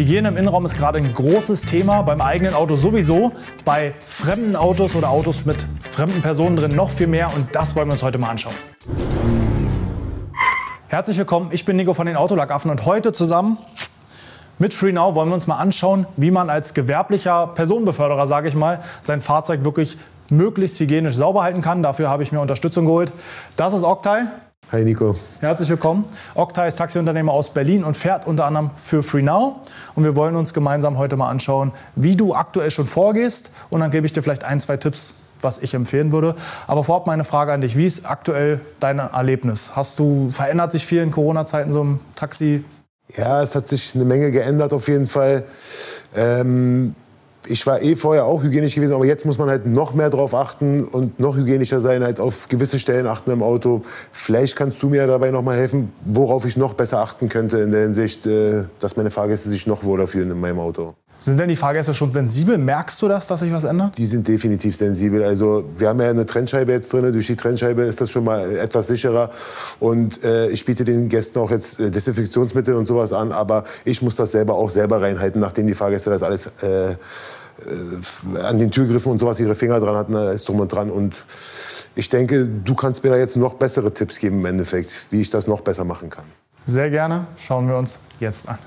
Hygiene im Innenraum ist gerade ein großes Thema, beim eigenen Auto sowieso, bei fremden Autos oder Autos mit fremden Personen drin noch viel mehr und das wollen wir uns heute mal anschauen. Herzlich willkommen, ich bin Nico von den Autolackaffen und heute zusammen mit FreeNow wollen wir uns mal anschauen, wie man als gewerblicher Personenbeförderer, sage ich mal, sein Fahrzeug wirklich möglichst hygienisch sauber halten kann. Dafür habe ich mir Unterstützung geholt. Das ist Oktay. Hi Nico. Herzlich willkommen. Oktay ist Taxiunternehmer aus Berlin und fährt unter anderem für FreeNow. Und wir wollen uns gemeinsam heute mal anschauen, wie du aktuell schon vorgehst. Und dann gebe ich dir vielleicht ein, zwei Tipps, was ich empfehlen würde. Aber vorab meine Frage an dich. Wie ist aktuell dein Erlebnis? Verändert sich viel in Corona-Zeiten so im Taxi? Ja, es hat sich eine Menge geändert auf jeden Fall. Ich war vorher auch hygienisch gewesen, aber jetzt muss man halt noch mehr drauf achten und noch hygienischer sein, halt auf gewisse Stellen achten im Auto. Vielleicht kannst du mir dabei noch mal helfen, worauf ich noch besser achten könnte in der Hinsicht, dass meine Fahrgäste sich noch wohler fühlen in meinem Auto. Sind denn die Fahrgäste schon sensibel? Merkst du das, dass sich was ändert? Die sind definitiv sensibel. Also wir haben ja eine Trennscheibe jetzt drin. Durch die Trennscheibe ist das schon mal etwas sicherer. Und ich biete den Gästen auch jetzt Desinfektionsmittel und sowas an. Aber ich muss das auch selber reinhalten, nachdem die Fahrgäste das alles an den Türgriffen und sowas ihre Finger dran hatten, ist drum und dran. Und ich denke, du kannst mir da jetzt noch bessere Tipps geben im Endeffekt, wie ich das noch besser machen kann. Sehr gerne. Schauen wir uns jetzt an.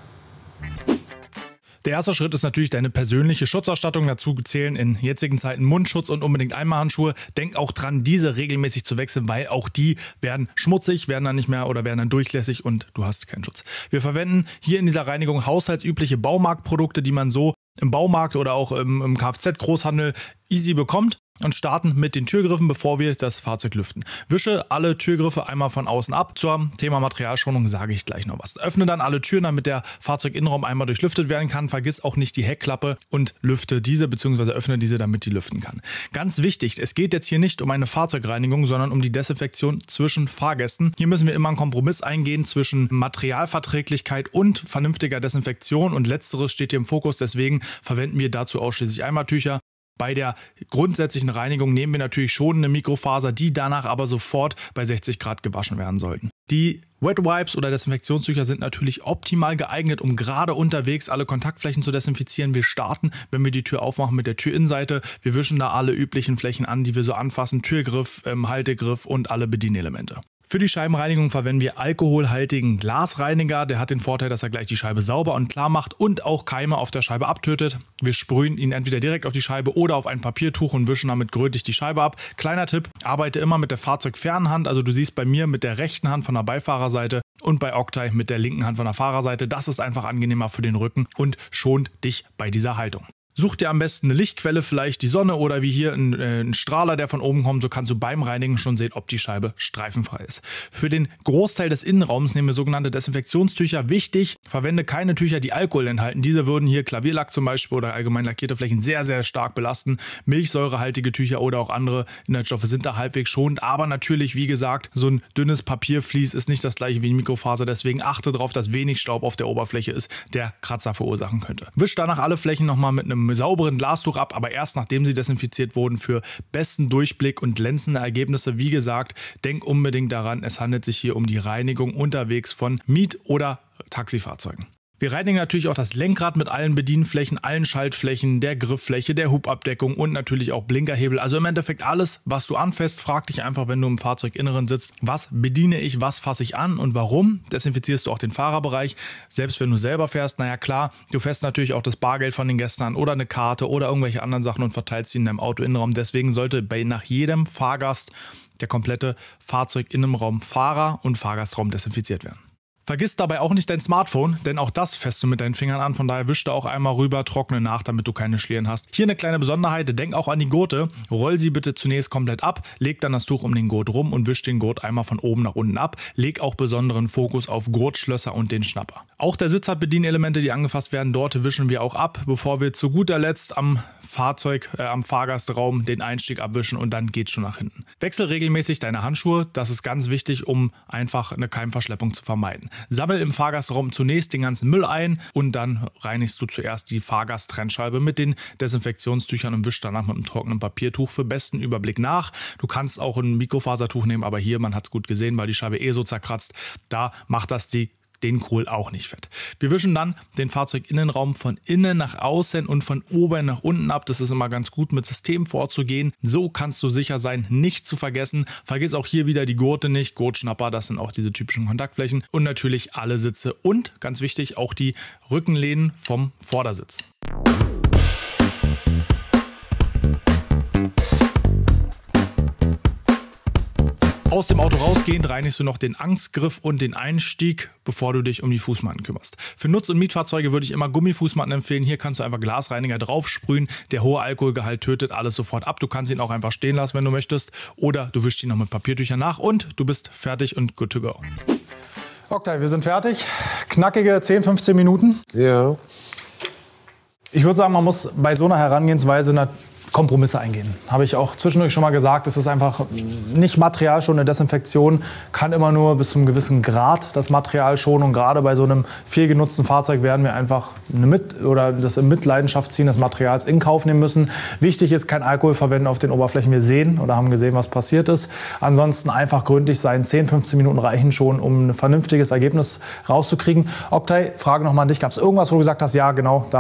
Der erste Schritt ist natürlich deine persönliche Schutzausstattung. Dazu zählen in jetzigen Zeiten Mundschutz und unbedingt Einmalhandschuhe. Denk auch dran, diese regelmäßig zu wechseln, weil auch die werden schmutzig, werden dann nicht mehr oder werden dann durchlässig und du hast keinen Schutz. Wir verwenden hier in dieser Reinigung haushaltsübliche Baumarktprodukte, die man so im Baumarkt oder auch im Kfz-Großhandel easy bekommt. Und starten mit den Türgriffen, bevor wir das Fahrzeug lüften. Wische alle Türgriffe einmal von außen ab. Zum Thema Materialschonung sage ich gleich noch was. Öffne dann alle Türen, damit der Fahrzeuginnenraum einmal durchlüftet werden kann. Vergiss auch nicht die Heckklappe und lüfte diese bzw. öffne diese, damit die lüften kann. Ganz wichtig, es geht jetzt hier nicht um eine Fahrzeugreinigung, sondern um die Desinfektion zwischen Fahrgästen. Hier müssen wir immer einen Kompromiss eingehen zwischen Materialverträglichkeit und vernünftiger Desinfektion und letzteres steht hier im Fokus. Deswegen verwenden wir dazu ausschließlich Einmaltücher. Bei der grundsätzlichen Reinigung nehmen wir natürlich schon eine Mikrofaser, die danach aber sofort bei 60 Grad gewaschen werden sollten. Die Wet Wipes oder Desinfektionstücher sind natürlich optimal geeignet, um gerade unterwegs alle Kontaktflächen zu desinfizieren. Wir starten, wenn wir die Tür aufmachen, mit der Türinnenseite. Wir wischen da alle üblichen Flächen an, die wir so anfassen. Türgriff, Haltegriff und alle Bedienelemente. Für die Scheibenreinigung verwenden wir alkoholhaltigen Glasreiniger. Der hat den Vorteil, dass er gleich die Scheibe sauber und klar macht und auch Keime auf der Scheibe abtötet. Wir sprühen ihn entweder direkt auf die Scheibe oder auf ein Papiertuch und wischen damit gründlich die Scheibe ab. Kleiner Tipp, arbeite immer mit der Fahrzeugfernhand. Also du siehst bei mir mit der rechten Hand von der Beifahrerseite und bei Oktay mit der linken Hand von der Fahrerseite. Das ist einfach angenehmer für den Rücken und schont dich bei dieser Haltung. Such dir am besten eine Lichtquelle, vielleicht die Sonne oder wie hier ein Strahler, der von oben kommt. So kannst du beim Reinigen schon sehen, ob die Scheibe streifenfrei ist. Für den Großteil des Innenraums nehmen wir sogenannte Desinfektionstücher. Wichtig, verwende keine Tücher, die Alkohol enthalten. Diese würden hier Klavierlack zum Beispiel oder allgemein lackierte Flächen sehr, sehr stark belasten. Milchsäurehaltige Tücher oder auch andere Inhaltsstoffe sind da halbwegs schonend. Aber natürlich, wie gesagt, so ein dünnes Papiervlies ist nicht das gleiche wie ein Mikrofaser. Deswegen achte darauf, dass wenig Staub auf der Oberfläche ist, der Kratzer verursachen könnte. Wisch danach alle Flächen nochmal mit einem sauberen Glastuch ab, aber erst nachdem sie desinfiziert wurden für besten Durchblick und glänzende Ergebnisse. Wie gesagt, denk unbedingt daran, es handelt sich hier um die Reinigung unterwegs von Miet- oder Taxifahrzeugen. Wir reinigen natürlich auch das Lenkrad mit allen Bedienflächen, allen Schaltflächen, der Grifffläche, der Hubabdeckung und natürlich auch Blinkerhebel. Also im Endeffekt alles, was du anfasst. Frag dich einfach, wenn du im Fahrzeuginneren sitzt, was bediene ich, was fasse ich an und warum? Desinfizierst du auch den Fahrerbereich. Selbst wenn du selber fährst, naja klar, du fährst natürlich auch das Bargeld von den Gästen an oder eine Karte oder irgendwelche anderen Sachen und verteilst sie in deinem Autoinnenraum. Deswegen sollte nach jedem Fahrgast der komplette Fahrzeuginnenraum Fahrer- und Fahrgastraum desinfiziert werden. Vergiss dabei auch nicht dein Smartphone, denn auch das fasst du mit deinen Fingern an. Von daher wisch da auch einmal rüber, trockne nach, damit du keine Schlieren hast. Hier eine kleine Besonderheit, denk auch an die Gurte. Roll sie bitte zunächst komplett ab, leg dann das Tuch um den Gurt rum und wisch den Gurt einmal von oben nach unten ab. Leg auch besonderen Fokus auf Gurtschlösser und den Schnapper. Auch der Sitz hat Bedienelemente, die angefasst werden. Dort wischen wir auch ab, bevor wir zu guter Letzt am Fahrgastraum den Einstieg abwischen und dann geht's schon nach hinten. Wechsel regelmäßig deine Handschuhe. Das ist ganz wichtig, um einfach eine Keimverschleppung zu vermeiden. Sammel im Fahrgastraum zunächst den ganzen Müll ein und dann reinigst du zuerst die Fahrgasttrennscheibe mit den Desinfektionstüchern und wischst danach mit einem trockenen Papiertuch für besten Überblick nach. Du kannst auch ein Mikrofasertuch nehmen, aber hier, man hat es gut gesehen, weil die Scheibe so zerkratzt, da macht das die den Kohl auch nicht fett. Wir wischen dann den Fahrzeuginnenraum von innen nach außen und von oben nach unten ab. Das ist immer ganz gut, mit System vorzugehen. So kannst du sicher sein, nicht zu vergessen. Vergiss auch hier wieder die Gurte nicht. Gurtschnapper, das sind auch diese typischen Kontaktflächen. Und natürlich alle Sitze und, ganz wichtig, auch die Rückenlehnen vom Vordersitz. Aus dem Auto rausgehend reinigst du noch den Angstgriff und den Einstieg, bevor du dich um die Fußmatten kümmerst. Für Nutz- und Mietfahrzeuge würde ich immer Gummifußmatten empfehlen. Hier kannst du einfach Glasreiniger drauf sprühen. Der hohe Alkoholgehalt tötet alles sofort ab. Du kannst ihn auch einfach stehen lassen, wenn du möchtest. Oder du wischst ihn noch mit Papiertüchern nach und du bist fertig und good to go. Oktay, wir sind fertig. Knackige 10-15 Minuten. Ja. Ich würde sagen, man muss bei so einer Herangehensweise Kompromisse eingehen. Habe ich auch zwischendurch schon mal gesagt, es ist einfach nicht Material schon. Eine Desinfektion kann immer nur bis zu einem gewissen Grad das Material schonen. Und gerade bei so einem viel genutzten Fahrzeug werden wir einfach das in Mitleidenschaft ziehen des Materials in Kauf nehmen müssen. Wichtig ist, kein Alkohol verwenden auf den Oberflächen. Wir sehen oder haben gesehen, was passiert ist. Ansonsten einfach gründlich sein. 10-15 Minuten reichen schon, um ein vernünftiges Ergebnis rauszukriegen. Oktay, Frage nochmal an dich. Gab es irgendwas, wo du gesagt hast, ja genau,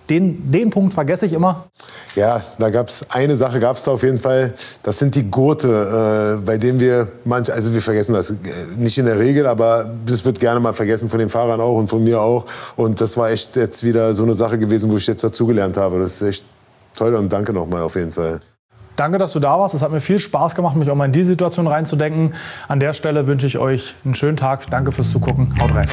den Punkt vergesse ich immer? Ja, da gab's eine Sache, gab's da auf jeden Fall. Das sind die Gurte, bei denen wir wir vergessen das nicht in der Regel, aber das wird gerne mal vergessen von den Fahrern auch und von mir auch. Und das war echt jetzt wieder so eine Sache gewesen, wo ich jetzt dazugelernt habe. Das ist echt toll und danke nochmal auf jeden Fall. Danke, dass du da warst. Es hat mir viel Spaß gemacht, mich auch mal in die Situation reinzudenken. An der Stelle wünsche ich euch einen schönen Tag. Danke fürs Zugucken. Haut rein.